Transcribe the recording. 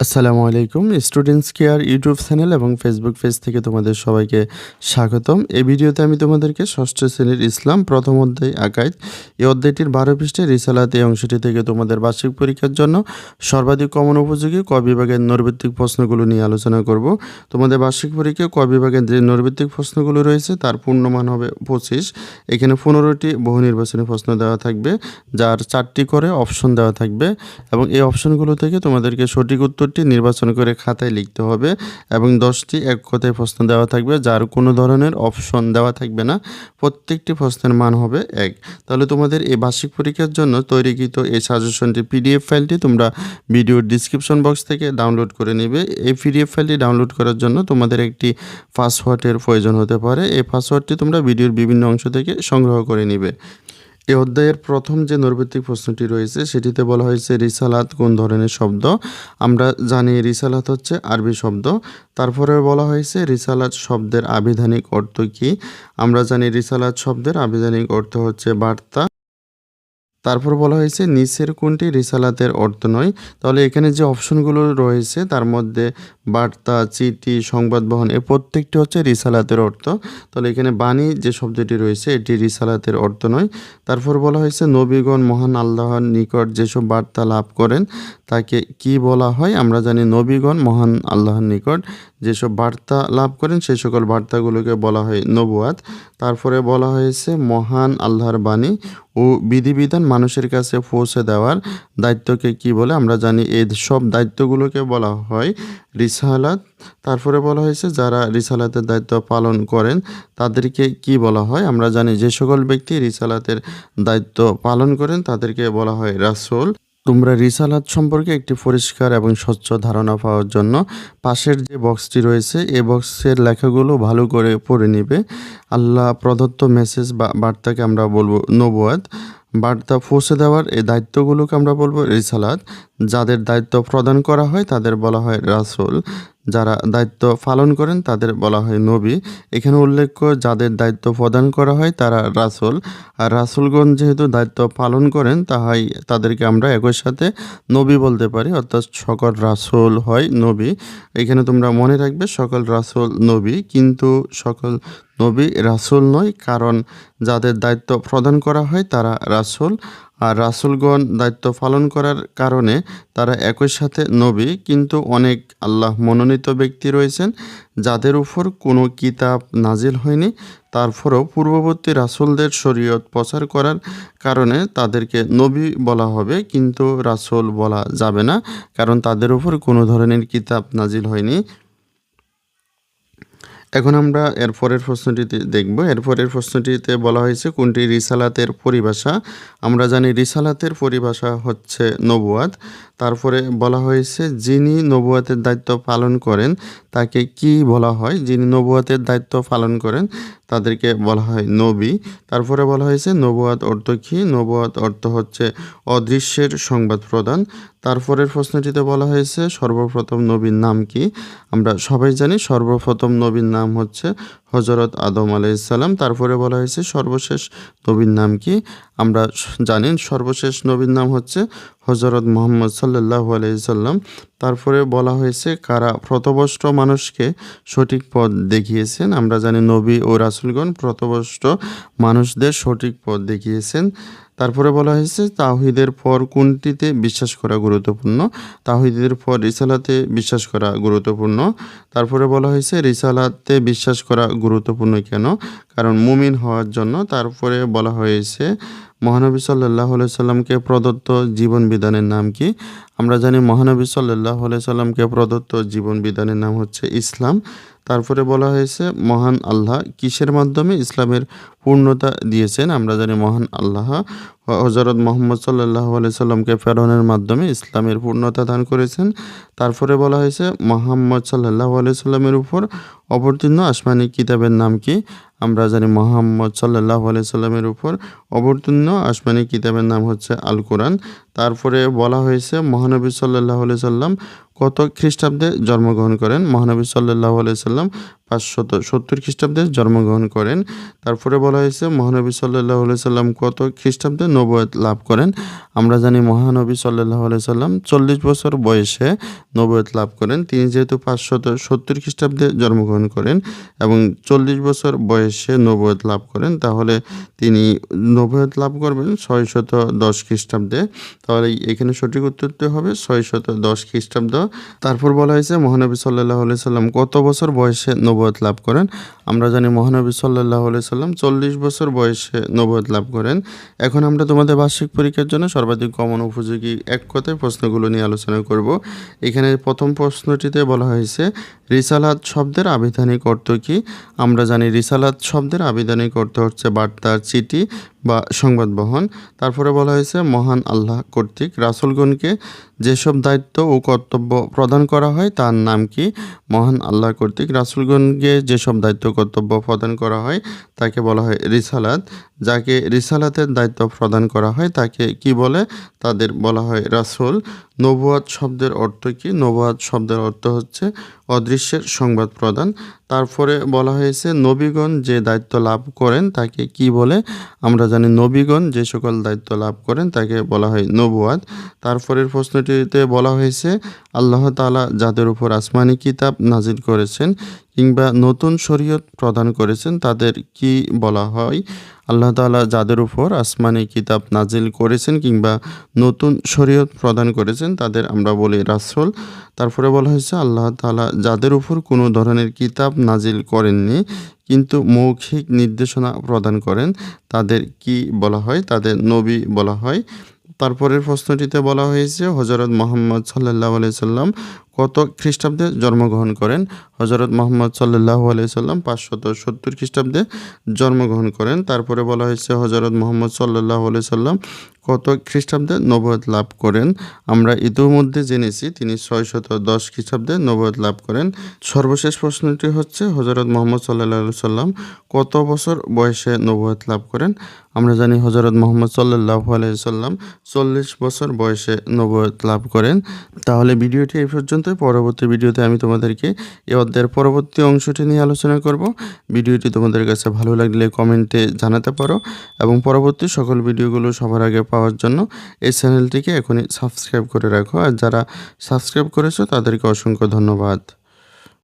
আসসালামু আলাইকুম। Students care YouTube channel এবং ফেসবুক পেজ থেকে তোমাদের সবাইকে স্বাগতম। এই ভিডিওতে আমি তোমাদেরকে ষষ্ঠ শ্রেণীর ইসলাম প্রথম অধ্যায় আকাইদ এই অধ্যায়টির ১২ পৃষ্ঠায় রিসালাত এই অংশটি থেকে তোমাদের বার্ষিক পরীক্ষার জন্য সর্বাধিক কমন উপযোগী ক বিভাগের নৈর্ব্যক্তিক প্রশ্নগুলো নিয়ে আলোচনা করব। তোমাদের বার্ষিক পরীক্ষায় ক বিভাগের যে নৈর্ব্যক্তিক প্রশ্নগুলো রয়েছে তার পূর্ণমান হবে ২৫। এখানে ১৫টি বহু নির্বাচনী প্রশ্ন দেওয়া থাকবে, যার ৪টি করে অপশন দেওয়া থাকবে এবং এই অপশনগুলো থেকে তোমাদেরকে সঠিক উত্তরটি নির্বাচন করে খাতায় লিখতে হবে এবং 10টি এক কথায় প্রশ্ন দেওয়া থাকবে, যার কোনো ধরনের অপশন দেওয়া থাকবে না। প্রত্যেকটি প্রশ্নের মান হবে ১। তাহলে তোমাদের এই বার্ষিক পরীক্ষার জন্য তৈরিকৃত এই সাজেশনটি পিডিএফ ফাইলটি তোমরা ভিডিওর ডিসক্রিপশন বক্স থেকে ডাউনলোড করে নেবে। এই পিডিএফ ফাইলটি ডাউনলোড করার জন্য তোমাদের একটি পাসওয়ার্ডের প্রয়োজন হতে পারে। এই পাসওয়ার্ডটি তোমরা ভিডিওর বিভিন্ন অংশ থেকে সংগ্রহ করে নেবে। এই অধ্যায়ের প্রথম যে নৈর্ব্যক্তিক প্রশ্নটি রয়েছে সেটিতে বলা হয়েছে রিসালাত কোন ধরনের শব্দ। আমরা জানি রিসালাত হচ্ছে আরবি শব্দ। তারপরে বলা হয়েছে রিসালাত শব্দের আবিধানিক অর্থ কী। আমরা জানি রিসালাত শব্দের আবিধানিক অর্থ হচ্ছে বার্তা। তারপর বলা হয়েছে নিচের কোনটি রিসালাতের অর্থ নয়। তাহলে এখানে যে অপশনগুলো রয়েছে তার মধ্যে বার্তা, চিঠি, সংবাদ বহন এ প্রত্যেকটি হচ্ছে রিসালাতের অর্থ। তাহলে এখানে বাণী যে শব্দটি রয়েছে এটি রিসালাতের অর্থ নয়। তারপর বলা হয়েছে নবীগণ মহান আল্লাহর নিকট যেসব বার্তা লাভ করেন তাকে কি বলা হয়। আমরা জানি নবীগণ মহান আল্লাহর নিকট যেসব বার্তা লাভ করেন সেই সকল বার্তাগুলোকে বলা হয় নবুয়াত। তারপরে বলা হয়েছে মহান আল্লাহর বাণী ও বিধিবিধান মানুষের কাছে পৌঁছে দেওয়ার দায়িত্বকে কি বলে। আমরা জানি এই সব দায়িত্বগুলোকে বলা হয় রিসালাত। তারপরে বলা হয়েছে যারা রিসালাতের দায়িত্ব পালন করেন তাদেরকে কি বলা হয়। আমরা জানি যে সকল ব্যক্তি রিসালাতের দায়িত্ব পালন করেন তাদেরকে বলা হয় রাসূল। তোমরা রিসালাত সম্পর্কে একটি পরিষ্কার এবং স্বচ্ছ ধারণা পাওয়ার জন্য পাশের যে বক্সটি রয়েছে এই বক্সের লেখাগুলো ভালো করে পড়ে নিবে। আল্লাহ প্রদত্ত মেসেজ বা বার্তাকে আমরা বলবো নবুয়াত। বার্তা পৌঁছে দেওয়ার এই দায়িত্বগুলোকে আমরা বলবো রিসালাত। যাদের দায়িত্ব প্রদান করা হয় তাদের বলা হয় রাসূল। যারা দায়িত্ব পালন করেন তাদের বলা হয় নবী। এখানে উল্লেখ্য যাদের দায়িত্ব প্রদান করা হয় তারা রাসূল। আর রাসূলগণ যেহেতু দায়িত্ব পালন করেন তাই তাদেরকে আমরা একই সাথে নবী বলতে পারি, অর্থাৎ সকল রাসূল হয় নবী। এখানে তোমরা মনে রাখবে সকল রাসূল নবী, কিন্তু সকল নবী রাসূল নয়, কারণ যাদের দায়িত্ব প্রদান করা হয় তারা রাসূল। আর রাসূলগণ দায়িত্ব পালন করার কারণে তারা একই সাথে নবী। কিন্তু অনেক আল্লাহ মনোনীত ব্যক্তি রয়েছেন যাদের উপর কোনো কিতাব নাজিল হয়নি, তারপরেও পূর্ববর্তী রাসূলদের শরীয়ত প্রচার করার কারণে তাদেরকে নবী বলা হবে, কিন্তু রাসূল বলা যাবে না, কারণ তাদের উপর কোনো ধরনের কিতাব নাজিল হয়নি। এখন আমরা এরপরের প্রশ্নটিতে দেখব। এরপরের প্রশ্নটিতে বলা হয়েছে কোনটি রিসালাতের পরিভাষা। আমরা জানি রিসালাতের পরিভাষা হচ্ছে নবুয়াত। তারপরে বলা হয়েছে যিনি নবুয়াতের দায়িত্ব পালন করেন তাকে কি বলা হয়। যিনি নবুয়াতের দায়িত্ব পালন করেন তাদেরকে বলা হয় নবী। তারপরে বলা হয়েছে নবুয়াত অর্থ কী। নবুয়াত অর্থ হচ্ছে অদৃশ্যের সংবাদ প্রদান। তারপরের প্রশ্নটিতে বলা হয়েছে সর্বপ্রথম নবীর নাম কি। আমরা সবাই জানি সর্বপ্রথম নবীর নাম হচ্ছে হজরত আদম আলাইহিসসালাম। তারপরে বলা হয়েছে সর্বশেষ নবীর নাম কি। আমরা জানি সর্বশেষ নবীর নাম হচ্ছে হজরত মুহাম্মদ সাল্লাল্লাহু আলাইহি সাল্লাম। তারপরে বলা হয়েছে কারা পথভ্রষ্ট মানুষকে সঠিক পথ দেখিয়েছেন। আমরা জানি নবী ও রাসূলগণ পথভ্রষ্ট মানুষদের সঠিক পথ দেখিয়েছেন। তারপরে বলা হয়েছে তাওহীদের পর কোনটিতে বিশ্বাস করা গুরুত্বপূর্ণ। তাওহীদের পর রিসালাতে বিশ্বাস করা গুরুত্বপূর্ণ। তারপরে বলা হয়েছে রিসালাতে বিশ্বাস করা গুরুত্বপূর্ণ কেন, কারণ মুমিন হওয়ার জন্য। তারপরে বলা হয়েছে মহানবী সাল্লাল্লাহু আলাইহি সাল্লামকে প্রদত্ত জীবন বিধানের নাম কি। আমরা জানি মহানবী সাল্লাল্লাহু আলাইহি সাল্লামকে প্রদত্ত জীবন বিধানের নাম হচ্ছে ইসলাম। তারপরে বলা হয়েছে মহান আল্লাহ কিসের মাধ্যমে ইসলামের পূর্ণতা দিয়েছেন। আমরা জানি মহান আল্লাহ হযরত মুহাম্মদ সাল্লাল্লাহু আলাইহি সাল্লামকে প্রেরণের মাধ্যমে ইসলামের পূর্ণতা দান করেছেন। তারপরে বলা হয়েছে মুহাম্মদ সাল্লাল্লাহু আলাইহি সাল্লামের উপর অবতীর্ণ আসমানি কিতাবের নাম কি। আমরা জানি মুহাম্মদ সাল্লাল্লাহু আলাইহি সাল্লামের উপর অবতীর্ণ আসমানি কিতাবের নাম হচ্ছে আল কোরআন। তারপরে বলা হয়েছে মহানবী সাল্লাল্লাহু আলাইহি সাল্লাম কত খ্রিস্টাব্দে জন্মগ্রহণ করেন। মহানবী সাল্লাল্লাহু আলাইহি সাল্লাম 570 খ্রিস্টাব্দে জন্মগ্রহণ করেন। তারপরে বলা হয়েছে মহানবী সাল্লাল্লাহু আলাইহি সাল্লাম কত খ্রিস্টাব্দে নবুয়ত লাভ করেন। আমরা জানি মহানবী সাল্লাল্লাহু আলাইহি সাল্লাম 40 বছর বয়সে নবুয়ত লাভ করেন। তিনি যেহেতু 570 খ্রিস্টাব্দে জন্মগ্রহণ করেন এবং 40 বছর বয়সে নবুয়ত লাভ করেন, তাহলে তিনি নবুয়ত লাভ করবেন 610 খ্রিস্টাব্দে। তাহলে এখানে সঠিক উত্তরটি হবে 610 খ্রিস্টাব্দ। তারপর বলা হয়েছে মহানবী সাল্লাল্লাহু আলাইহি সাল্লাম কত বছর বয়সে নবুয়ত লাভ করেন। আমরা জানি মহানবী সাল্লাল্লাহু আলাইহি সাল্লাম 40 বছর বয়সে নবুয়ত লাভ করেন। এখন আমরা তোমাদের বার্ষিক পরীক্ষার জন্য সর্বাধিক কমন উপযোগী এক কথায় প্রশ্নগুলো নিয়ে আলোচনা করব। এখানে প্রথম প্রশ্নটিতে বলা হয়েছে রিসালাত শব্দের আবিধানিক অর্থ কী। আমরা জানি রিসালাত শব্দের আবিধানিক অর্থ হচ্ছে বার্তার চিঠি বা সংবাদ বহন। তারপরে বলা হয়েছে মহান আল্লাহ কর্তৃক রাসূলগণকে যেসব দায়িত্ব ও কর্তব্য প্রদান করা হয় তার নাম কি। মহান আল্লাহ কর্তৃক রাসূলগণকে যেসব দায়িত্ব কর্তব্য প্রদান করা হয় তাকে বলা হয় রিসালাত। যাকে রিসালাতের দায়িত্ব প্রদান করা হয় তাকে কি বলে, তাদের বলা হয় রাসূল। নবুয়াত শব্দের অর্থ কী। নবুয়াত শব্দের অর্থ হচ্ছে অদৃশ্যের সংবাদ প্রদান। তারপরে বলা হয়েছে নবীগণ যে দায়িত্ব লাভ করেন তাকে কি বলে। আমরা জানি নবীগণ যে সকল দায়িত্ব লাভ করেন তাকে বলা হয় নবুয়াত। তারপরের প্রশ্নটিতে বলা হয়েছে আল্লাহ তাআলা যাদের উপর আসমানি কিতাব নাজিল করেছেন কিংবা নতুন শরীয়ত প্রদান করেছেন তাদের কি বলা হয়। আল্লাহ তাআলা যাদের উপর আসমানি কিতাব নাজিল করেছেন কিংবা নতুন শরীয়ত প্রদান করেছেন তাদের আমরা বলি রাসূল। তারপরে বলা হয়েছে আল্লাহ তাআলা যাদের উপর কোনো ধরনের কিতাব নাজিল করেননি কিন্তু মৌখিক নির্দেশনা প্রদান করেন তাদের কি বলা হয়, তাদের নবী বলা হয়। তারপরের প্রশ্নটিতে বলা হয়েছে হযরত মুহাম্মদ সাল্লাল্লাহু আলাইহি সাল্লাম কত খ্রিস্টাব্দে জন্মগ্রহণ করেন। হযরত মুহাম্মদ সাল্লাল্লাহু আলাইহি সাল্লাম 570 খ্রিস্টাব্দে জন্মগ্রহণ করেন। তারপরে বলা হয়েছে হযরত মুহাম্মদ সাল্লাল্লাহু আলাইহি সাল্লাম কত খ্রিস্টাব্দে নবুয়ত লাভ করেন। আমরা ইতিমধ্যে জেনেছি তিনি 610 খ্রিস্টাব্দে নবুয়ত লাভ করেন। সর্বশেষ প্রশ্নটি হচ্ছে হযরত মুহাম্মদ সাল্লাল্লাহু আলাইহি সাল্লাম কত বছর বয়সে নবুয়ত লাভ করেন। আমরা জানি হযরত মুহাম্মদ সাল্লাল্লাহু আলাইহি সাল্লাম 40 বছর বয়সে নবুয়ত লাভ করেন। তাহলে ভিডিওটি এই পর্যন্ত। পরবর্তী ভিডিওতে আমি তোমাদেরকে এই অধ্যায়ের পরবর্তী অংশটি নিয়ে আলোচনা করব। ভিডিওটি তোমাদের কাছে ভালো লাগলে কমেন্টে জানাতে পারো এবং পরবর্তী সকল ভিডিওগুলো সবার আগে পাওয়ার জন্য এই চ্যানেলটিকে এখনই সাবস্ক্রাইব করে রাখো। আর যারা সাবস্ক্রাইব করেছো তাদেরকে অসংখ্য ধন্যবাদ।